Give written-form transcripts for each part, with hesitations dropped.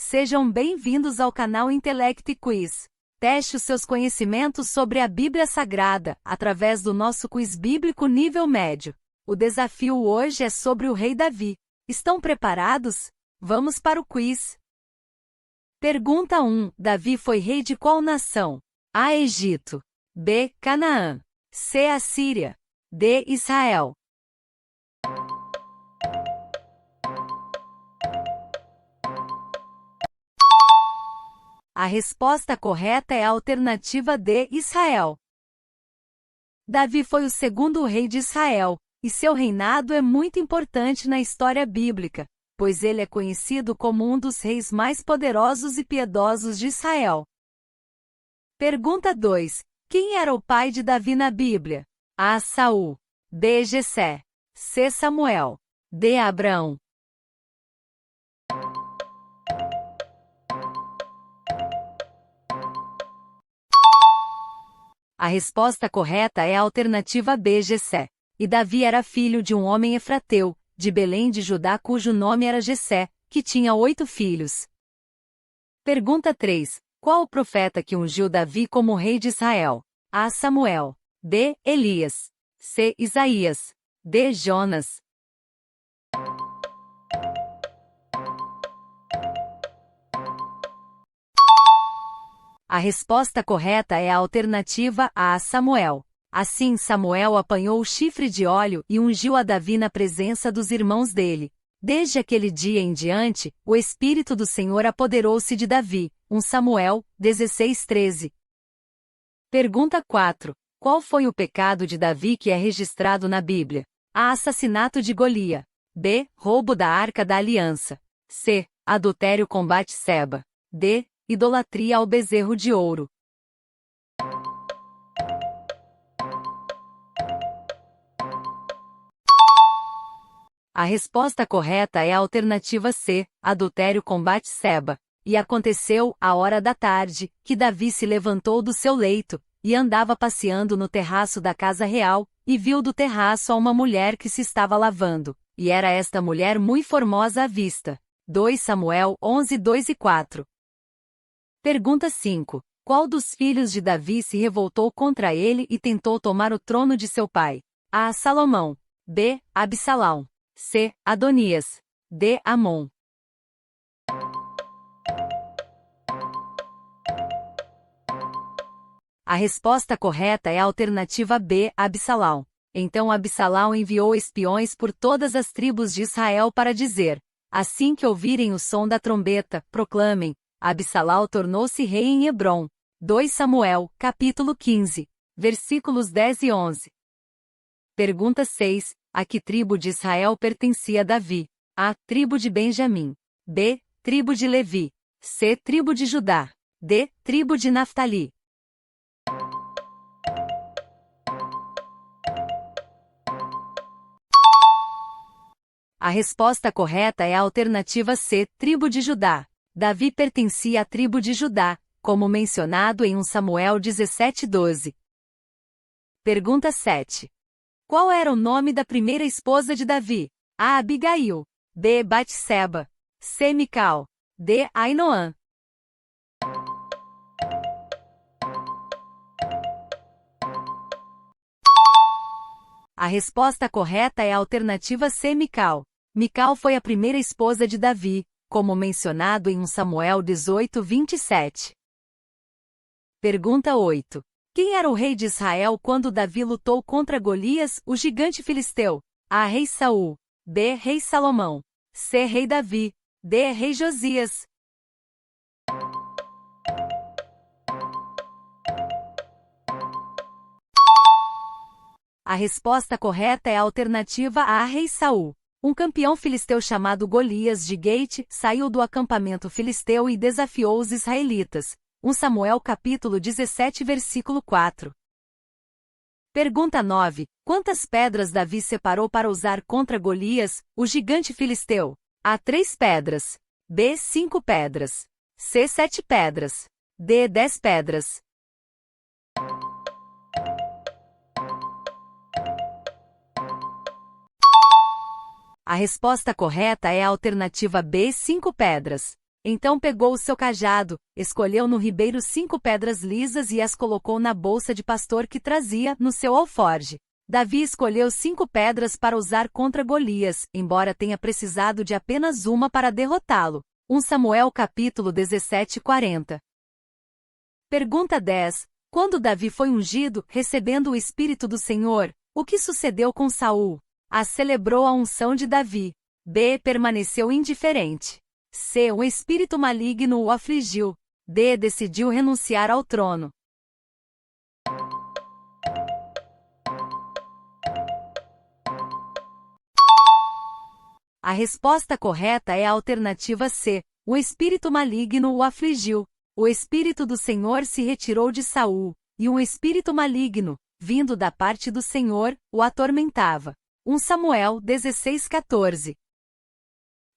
Sejam bem-vindos ao canal Intellect Quiz. Teste os seus conhecimentos sobre a Bíblia Sagrada, através do nosso quiz bíblico nível médio. O desafio hoje é sobre o rei Davi. Estão preparados? Vamos para o quiz. Pergunta 1. Davi foi rei de qual nação? A. Egito. B. Canaã. C. Assíria. D. Israel. A resposta correta é a alternativa D. Israel. Davi foi o segundo rei de Israel, e seu reinado é muito importante na história bíblica, pois ele é conhecido como um dos reis mais poderosos e piedosos de Israel. Pergunta 2. Quem era o pai de Davi na Bíblia? A. Saul. B. Jessé. C. Samuel. D. Abraão. A resposta correta é a alternativa B. Jessé. E Davi era filho de um homem efrateu, de Belém de Judá, cujo nome era Jessé, que tinha 8 filhos. Pergunta 3. Qual o profeta que ungiu Davi como rei de Israel? A. Samuel. B. Elias. C. Isaías. D. Jonas. A resposta correta é a alternativa A. Samuel. Assim Samuel apanhou o chifre de óleo e ungiu a Davi na presença dos irmãos dele. Desde aquele dia em diante, o Espírito do Senhor apoderou-se de Davi. 1 Samuel 16:13. Pergunta 4. Qual foi o pecado de Davi que é registrado na Bíblia? A. Assassinato de Golias. B. Roubo da Arca da Aliança. C. Adultério com Batseba. D. Idolatria ao bezerro de ouro. A resposta correta é a alternativa C, adultério com Batseba. E aconteceu, à hora da tarde, que Davi se levantou do seu leito, e andava passeando no terraço da casa real, e viu do terraço a uma mulher que se estava lavando, e era esta mulher muito formosa à vista. 2 Samuel 11:2 e 4. Pergunta 5. Qual dos filhos de Davi se revoltou contra ele e tentou tomar o trono de seu pai? A. Salomão. B. Absalão. C. Adonias. D. Amon. A resposta correta é a alternativa B. Absalão. Então Absalão enviou espiões por todas as tribos de Israel para dizer: assim que ouvirem o som da trombeta, proclamem: Absalão tornou-se rei em Hebrom. 2 Samuel, capítulo 15, versículos 10 e 11. Pergunta 6. A que tribo de Israel pertencia Davi? A. Tribo de Benjamim. B. Tribo de Levi. C. Tribo de Judá. D. Tribo de Naftali. A resposta correta é a alternativa C. Tribo de Judá. Davi pertencia à tribo de Judá, como mencionado em 1 Samuel 17:12. Pergunta 7. Qual era o nome da primeira esposa de Davi? A. Abigail. B. Batseba. C. Mical. D. Ainoã. A resposta correta é a alternativa C. Mical. Mical foi a primeira esposa de Davi, como mencionado em 1 Samuel 18:27. Pergunta 8. Quem era o rei de Israel quando Davi lutou contra Golias, o gigante filisteu? A. Rei Saul. B. Rei Salomão. C. Rei Davi. D. Rei Josias. A resposta correta é a alternativa A. Rei Saul. Um campeão filisteu chamado Golias de Gate saiu do acampamento filisteu e desafiou os israelitas. 1 Samuel capítulo 17 versículo 4. Pergunta 9. Quantas pedras Davi separou para usar contra Golias, o gigante filisteu? A. 3 pedras. B. 5 pedras. C. 7 pedras. D. 10 pedras. A resposta correta é a alternativa B. 5 pedras. Então pegou o seu cajado, escolheu no ribeiro 5 pedras lisas e as colocou na bolsa de pastor que trazia no seu alforje. Davi escolheu 5 pedras para usar contra Golias, embora tenha precisado de apenas uma para derrotá-lo. 1 Samuel capítulo 17:40. Pergunta 10. Quando Davi foi ungido, recebendo o Espírito do Senhor, o que sucedeu com Saul? A. Celebrou a unção de Davi. B. Permaneceu indiferente. C. O espírito maligno o afligiu. D. Decidiu renunciar ao trono. A resposta correta é a alternativa C. O espírito maligno o afligiu. O espírito do Senhor se retirou de Saul, e um espírito maligno, vindo da parte do Senhor, o atormentava. 1 Samuel 16:14.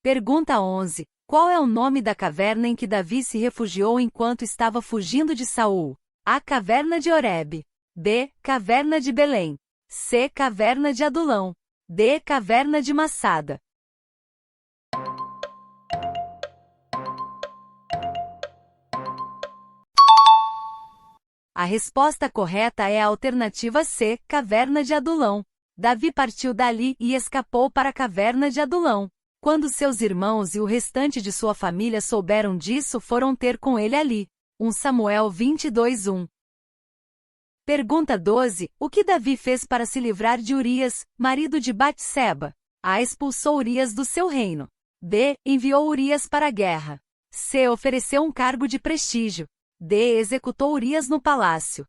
Pergunta 11. Qual é o nome da caverna em que Davi se refugiou enquanto estava fugindo de Saul? A. Caverna de Horebe. B. Caverna de Belém. C. Caverna de Adulão. D. Caverna de Massada. A resposta correta é a alternativa C. Caverna de Adulão. Davi partiu dali e escapou para a caverna de Adulão. Quando seus irmãos e o restante de sua família souberam disso, foram ter com ele ali. 1 Samuel 22:1. Pergunta 12. O que Davi fez para se livrar de Urias, marido de Batseba? A. Expulsou Urias do seu reino. B. Enviou Urias para a guerra. C. Ofereceu um cargo de prestígio. D. Executou Urias no palácio.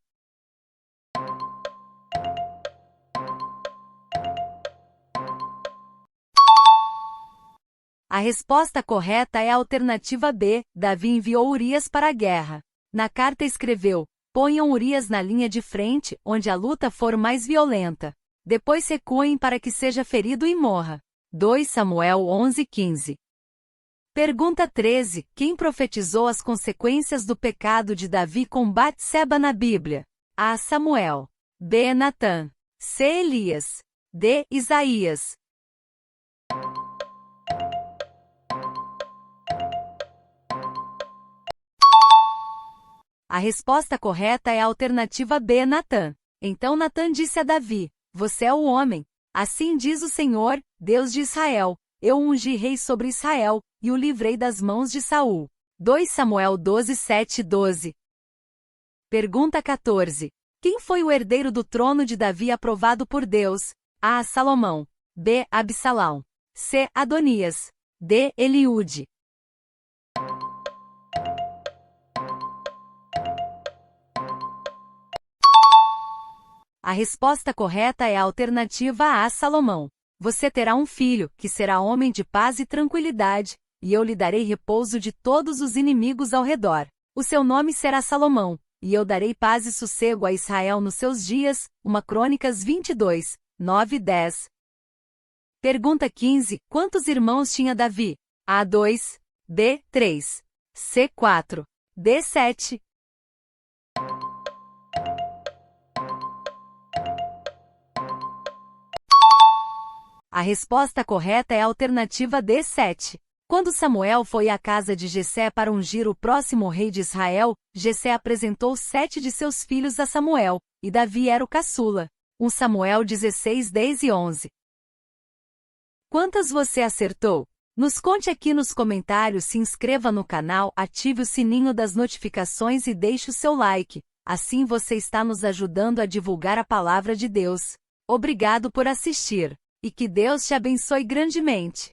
A resposta correta é a alternativa B. Davi enviou Urias para a guerra. Na carta escreveu: ponham Urias na linha de frente, onde a luta for mais violenta. Depois recuem para que seja ferido e morra. 2 Samuel 11:15. Pergunta 13. Quem profetizou as consequências do pecado de Davi com Batseba na Bíblia? A. Samuel. B. Natã. C. Elias. D. Isaías. A resposta correta é a alternativa B. Natã. Então Natã disse a Davi: você é o homem. Assim diz o Senhor, Deus de Israel: eu o ungi rei sobre Israel, e o livrei das mãos de Saul. 2 Samuel 12:7-12. Pergunta 14. Quem foi o herdeiro do trono de Davi aprovado por Deus? A. Salomão. B. Absalão. C. Adonias. D. Eliúde. A resposta correta é a alternativa A. Salomão. Você terá um filho, que será homem de paz e tranquilidade, e eu lhe darei repouso de todos os inimigos ao redor. O seu nome será Salomão, e eu darei paz e sossego a Israel nos seus dias. 1 Crônicas 22, 9-10. Pergunta 15. Quantos irmãos tinha Davi? A. 2. B. 3. C. 4. D. 7. A resposta correta é a alternativa D. 7. Quando Samuel foi à casa de Jessé para ungir o próximo rei de Israel, Jessé apresentou 7 de seus filhos a Samuel, e Davi era o caçula. 1 Samuel 16:10-11. Quantas você acertou? Nos conte aqui nos comentários, se inscreva no canal, ative o sininho das notificações e deixe o seu like. Assim você está nos ajudando a divulgar a palavra de Deus. Obrigado por assistir. E que Deus te abençoe grandemente.